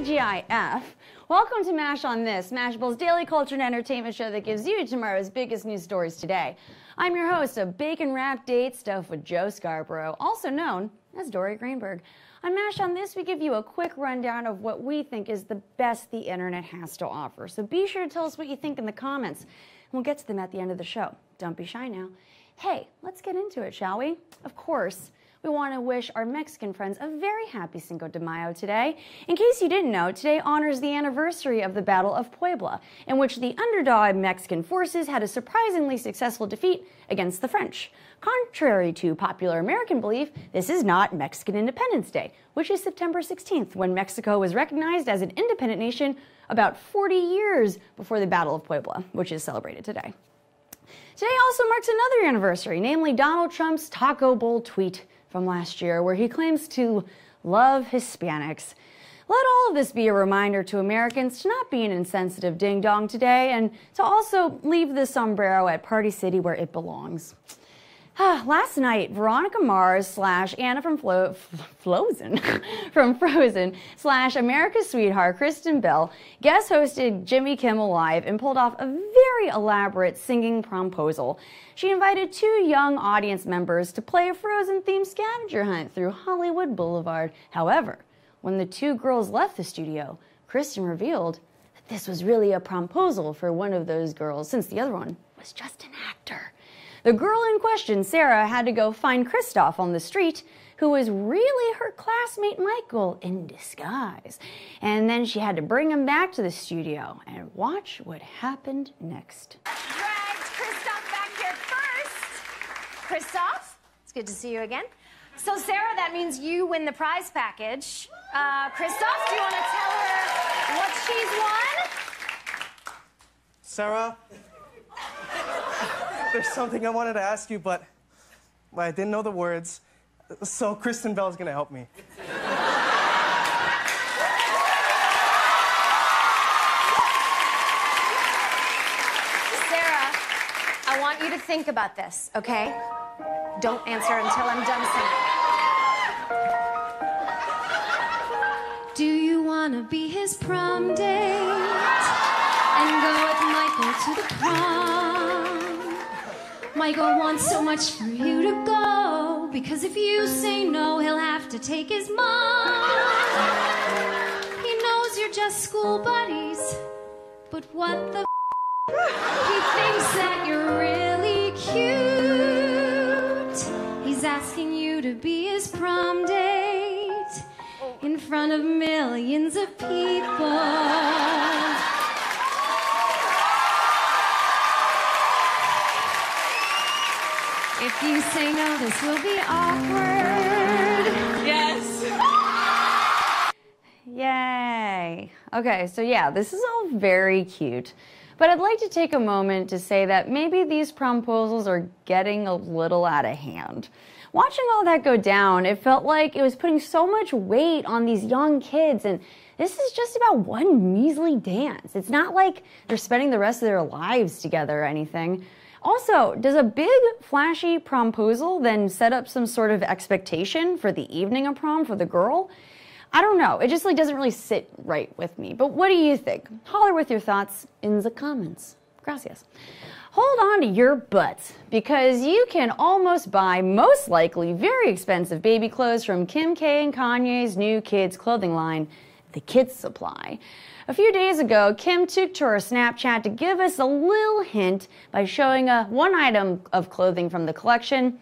TGIF. Welcome to MASH on This, Mashable's daily culture and entertainment show that gives you tomorrow's biggest news stories today. I'm your host of Bacon-Wrapped Date Stuff with Joe Scarborough, also known as Dory Greenberg. On MASH on This, we give you a quick rundown of what we think is the best the internet has to offer. So be sure to tell us what you think in the comments. We'll get to them at the end of the show. Don't be shy now. Hey, let's get into it, shall we? Of course. We want to wish our Mexican friends a very happy Cinco de Mayo today. In case you didn't know, today honors the anniversary of the Battle of Puebla, in which the underdog Mexican forces had a surprisingly successful defeat against the French. Contrary to popular American belief, this is not Mexican Independence Day, which is September 16th, when Mexico was recognized as an independent nation about 40 years before the Battle of Puebla, which is celebrated today. Today also marks another anniversary, namely Donald Trump's Taco Bowl tweet from last year, where he claims to love Hispanics. Let all of this be a reminder to Americans to not be an insensitive ding-dong today, and to also leave the sombrero at Party City where it belongs. Last night, Veronica Mars / Anna from Frozen / America's Sweetheart Kristen Bell guest hosted Jimmy Kimmel Live and pulled off a very elaborate singing promposal. She invited two young audience members to play a Frozen-themed scavenger hunt through Hollywood Boulevard. However, when the two girls left the studio, Kristen revealed that this was really a promposal for one of those girls, since the other one was just an actor. The girl in question, Sarah, had to go find Kristoff on the street, who was really her classmate Michael in disguise. And then she had to bring him back to the studio. And watch what happened next. Dragged Kristoff back here first. Kristoff, it's good to see you again. So Sarah, that means you win the prize package. Kristoff, do you want to tell her what she's won? Sarah? There's something I wanted to ask you, but I didn't know the words, so Kristen Bell's gonna help me. Sarah, I want you to think about this, okay? Don't answer until I'm done singing. Do you want to be his prom date and go with Michael to the prom? Michael wants so much for you to go, because if you say no, he'll have to take his mom. He knows you're just school buddies, but what the he thinks that you're really cute. He's asking you to be his prom date in front of millions of people. If you say no, this will be awkward. Yes. Yay. Okay, so yeah, this is all very cute. But I'd like to take a moment to say that maybe these promposals are getting a little out of hand. Watching all that go down, it felt like it was putting so much weight on these young kids, and this is just about one measly dance. It's not like they're spending the rest of their lives together or anything. Also, does a big, flashy promposal then set up some sort of expectation for the evening of prom for the girl? I don't know. It just doesn't really sit right with me. But what do you think? Holler with your thoughts in the comments. Gracias. Hold on to your butts, because you can almost buy, most likely, very expensive baby clothes from Kim K and Kanye's new kids clothing line, The Kids Supply. A few days ago, Kim took to her Snapchat to give us a little hint by showing one item of clothing from the collection.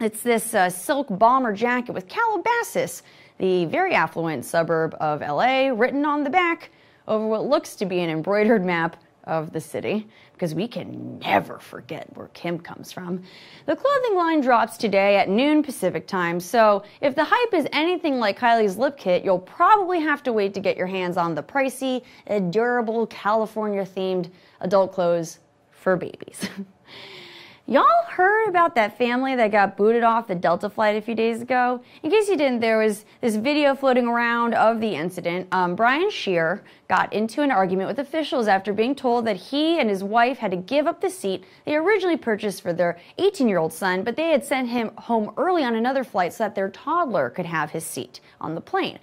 It's this silk bomber jacket with Calabasas, the very affluent suburb of LA, written on the back over what looks to be an embroidered map of the city, because we can never forget where Kim comes from. The clothing line drops today at noon Pacific time, so if the hype is anything like Kylie's lip kit, you'll probably have to wait to get your hands on the pricey, durable, California-themed adult clothes for babies. Y'all heard about that family that got booted off the Delta flight a few days ago? In case you didn't, there was this video floating around of the incident. Brian Shear got into an argument with officials after being told that he and his wife had to give up the seat they originally purchased for their 18-year-old son, but they had sent him home early on another flight so that their toddler could have his seat on the plane.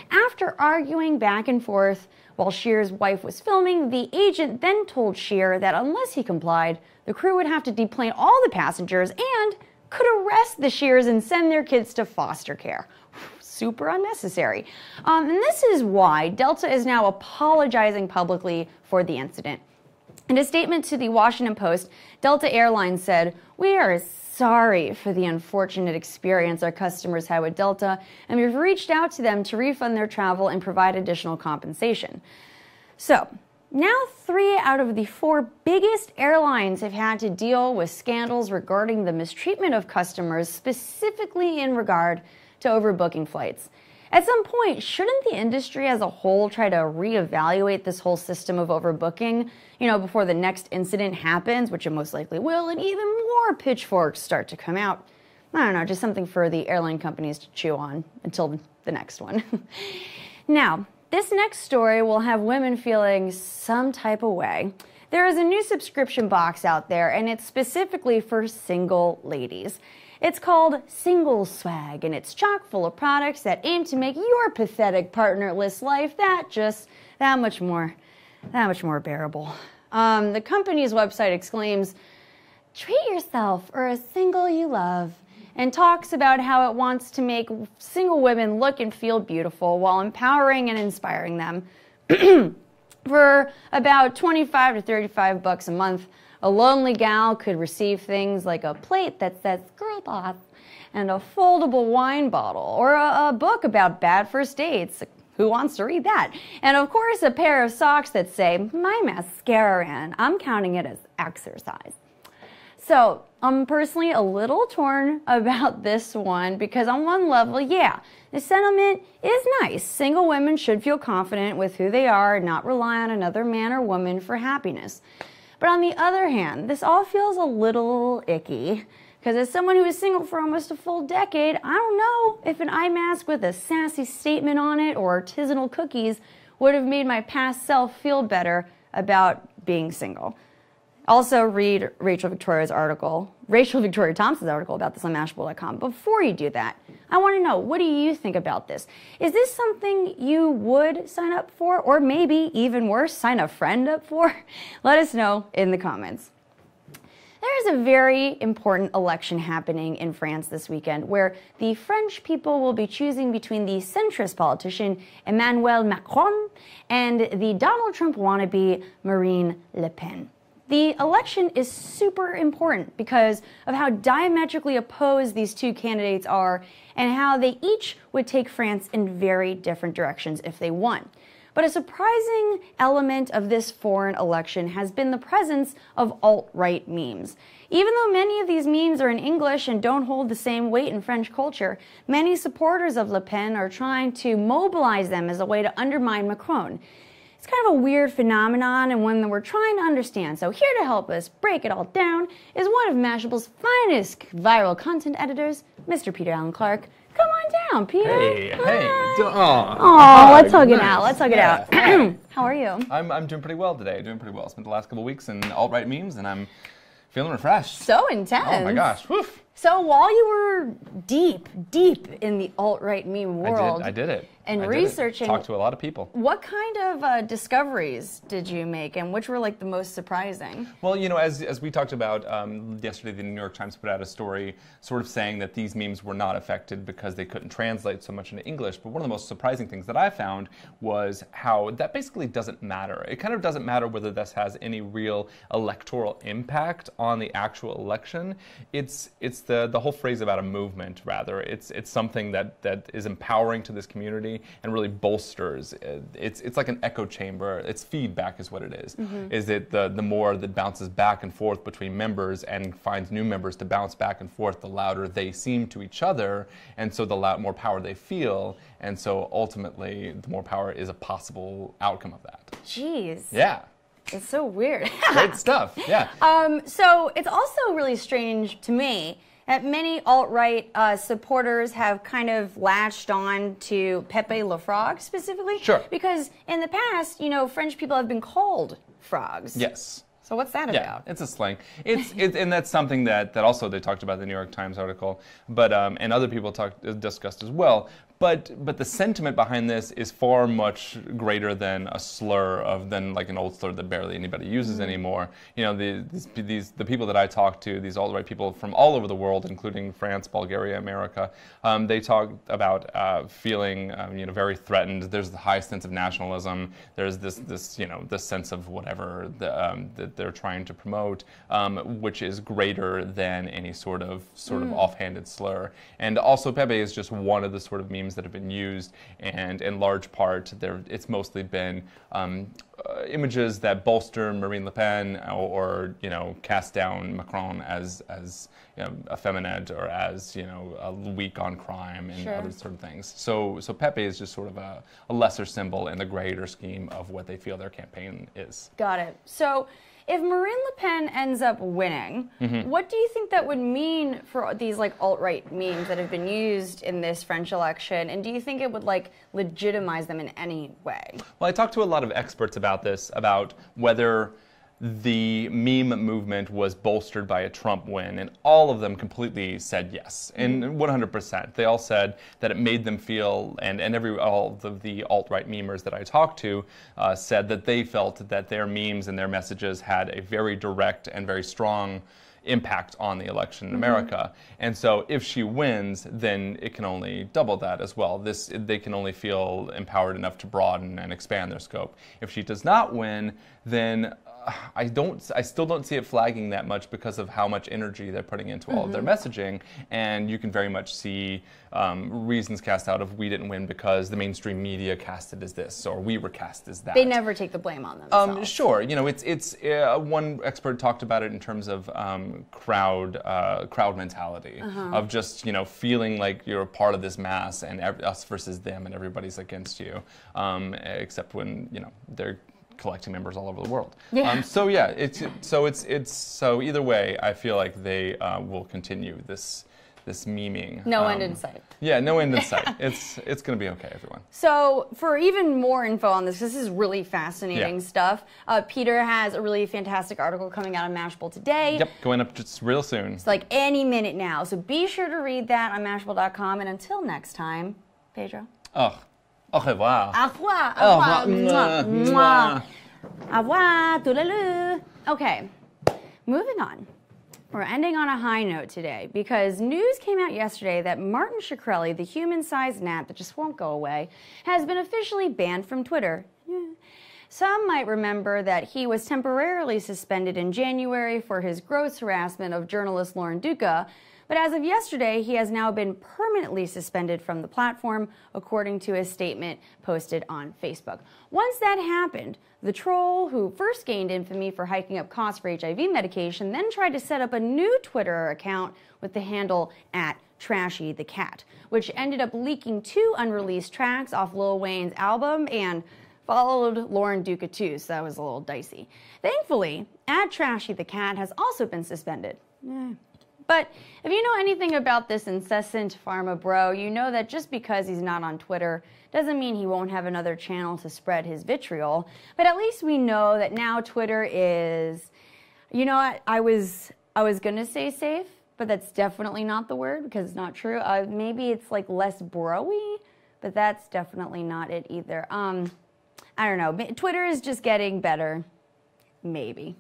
After arguing back and forth while Shear's wife was filming, the agent then told Shear that unless he complied, the crew would have to deplane all the passengers and could arrest the Shears and send their kids to foster care. Super unnecessary. And this is why Delta is now apologizing publicly for the incident. In a statement to the Washington Post, Delta Airlines said, "We are sorry for the unfortunate experience our customers had with Delta, and we've reached out to them to refund their travel and provide additional compensation." So, now 3 out of the 4 biggest airlines have had to deal with scandals regarding the mistreatment of customers, specifically in regard to overbooking flights. At some point, shouldn't the industry as a whole try to reevaluate this whole system of overbooking, before the next incident happens, which it most likely will, and even more pitchforks start to come out? I don't know, just something for the airline companies to chew on until the next one. Now, this next story will have women feeling some type of way. There is a new subscription box out there, and it's specifically for single ladies. It's called Single Swag, and it's chock full of products that aim to make your pathetic partnerless life that much more bearable. The company's website exclaims, "Treat yourself or a single you love," and talks about how it wants to make single women look and feel beautiful while empowering and inspiring them. For about $25 to $35 a month, a lonely gal could receive things like a plate that says "Girl Boss" and a foldable wine bottle, or a book about bad first dates. Who wants to read that? And of course, a pair of socks that say "My mascara," and I'm counting it as exercise. So I'm personally a little torn about this one because on one level, yeah, the sentiment is nice. Single women should feel confident with who they are and not rely on another man or woman for happiness. But on the other hand, this all feels a little icky, because as someone who was single for almost a full decade, I don't know if an eye mask with a sassy statement on it or artisanal cookies would have made my past self feel better about being single. Also, read Rachel Victoria Thompson's article about this on Mashable.com. Before you do that, I want to know, what do you think about this? Is this something you would sign up for, or maybe even worse, sign a friend up for? Let us know in the comments. There is a very important election happening in France this weekend, where the French people will be choosing between the centrist politician Emmanuel Macron and the Donald Trump wannabe Marine Le Pen. The election is super important because of how diametrically opposed these two candidates are and how they each would take France in very different directions if they won. But a surprising element of this foreign election has been the presence of alt-right memes. Even though many of these memes are in English and don't hold the same weight in French culture, many supporters of Le Pen are trying to mobilize them as a way to undermine Macron. It's kind of a weird phenomenon and one that we're trying to understand. So here to help us break it all down is one of Mashable's finest viral content editors, Mr. Peter Allen Clark. Come on down, Peter. Hey. Let's hug it out. Let's hug it out. How are you? I'm doing pretty well today. Spent the last couple of weeks in alt-right memes, and I'm feeling refreshed. So intense. Oh my gosh. Woof. So while you were deep in the alt-right meme world, I did it. And researching, talked to a lot of people. What kind of discoveries did you make, and which were like the most surprising? Well, as we talked about yesterday, the New York Times put out a story sort of saying that these memes were not affected because they couldn't translate so much into English. But one of the most surprising things that I found was how that basically doesn't matter. It kind of doesn't matter whether this has any real electoral impact on the actual election. It's the whole phrase about a movement, rather. It's something that is empowering to this community and really bolsters. It's like an echo chamber. It's feedback is what it is. Mm-hmm. Is it the more that bounces back and forth between members and finds new members to bounce back and forth, the louder they seem to each other, and so the more power they feel, and so ultimately the more power is a possible outcome of that. Jeez. Yeah. It's so weird. Great stuff, yeah. So it's also really strange to me that many alt-right supporters have kind of latched on to Pepe le Frog specifically. Sure. Because in the past, you know, French people have been called frogs. Yes. So what's that Yeah, about? it's a slang. And that's something that also they talked about in the New York Times article, but and other people discussed as well. But the sentiment behind this is far much greater than a slur than like an old slur that barely anybody uses anymore. You know, the people that I talk to, these alt-right people from all over the world, including France, Bulgaria, America, they talk about feeling very threatened. There's the high sense of nationalism. There's this sense of whatever that they're trying to promote, which is greater than any sort of offhanded slur. And also Pepe is just one of the sort of memes that have been used, and in large part it's mostly been images that bolster Marine Le Pen or cast down Macron as effeminate or as weak on crime and other sort of things. So Pepe is just sort of a lesser symbol in the greater scheme of what they feel their campaign is. Got it. So if Marine Le Pen ends up winning, what do you think that would mean for these like alt-right memes that have been used in this French election? And do you think it would like legitimize them in any way? Well, I talked to a lot of experts about this, about whether the meme movement was bolstered by a Trump win, and all of them completely said yes, and 100%. They all said that it made them feel, and all of the alt-right memers that I talked to said that they felt that their memes and their messages had a very direct and very strong impact on the election in America. And so if she wins, then it can only double that as well. They can only feel empowered enough to broaden and expand their scope. If she does not win, then I still don't see it flagging that much because of how much energy they're putting into all of their messaging, and you can very much see reasons cast out of we didn't win because the mainstream media cast it as this, or we were cast as that. They never take the blame on themselves. Sure, it's one expert talked about it in terms of crowd mentality, of just feeling like you're a part of this mass and us versus them, and everybody's against you, except when they're collecting members all over the world. Yeah. So either way, I feel like they will continue this memeing. No end in sight. Yeah, no end in sight. It's going to be okay, everyone. So for even more info on this is really fascinating stuff. Peter has a really fantastic article coming out on Mashable today. Yep, going up just real soon. It's like any minute now. So be sure to read that on Mashable.com. And until next time, Pedro. Au revoir. Au revoir. Au revoir. Mwah. Mwah. Au revoir. Toodaloo. Okay, moving on. We're ending on a high note today because news came out yesterday that Martin Shkreli, the human-sized gnat that just won't go away, has been officially banned from Twitter. Some might remember that he was temporarily suspended in January for his gross harassment of journalist Lauren Duca, but as of yesterday, he has now been permanently suspended from the platform, according to a statement posted on Facebook. Once that happened, the troll, who first gained infamy for hiking up costs for HIV medication, then tried to set up a new Twitter account with the handle @TrashyTheCat, which ended up leaking 2 unreleased tracks off Lil Wayne's album and followed Lauren Duca too, so that was a little dicey. Thankfully, @TrashyTheCat has also been suspended. But if you know anything about this incessant pharma bro, you know that just because he's not on Twitter doesn't mean he won't have another channel to spread his vitriol. But at least we know that now Twitter is, you know what, I was gonna say safe, but that's definitely not the word because it's not true. Maybe it's like less bro-y, but that's definitely not it either. I don't know. Twitter is just getting better. Maybe.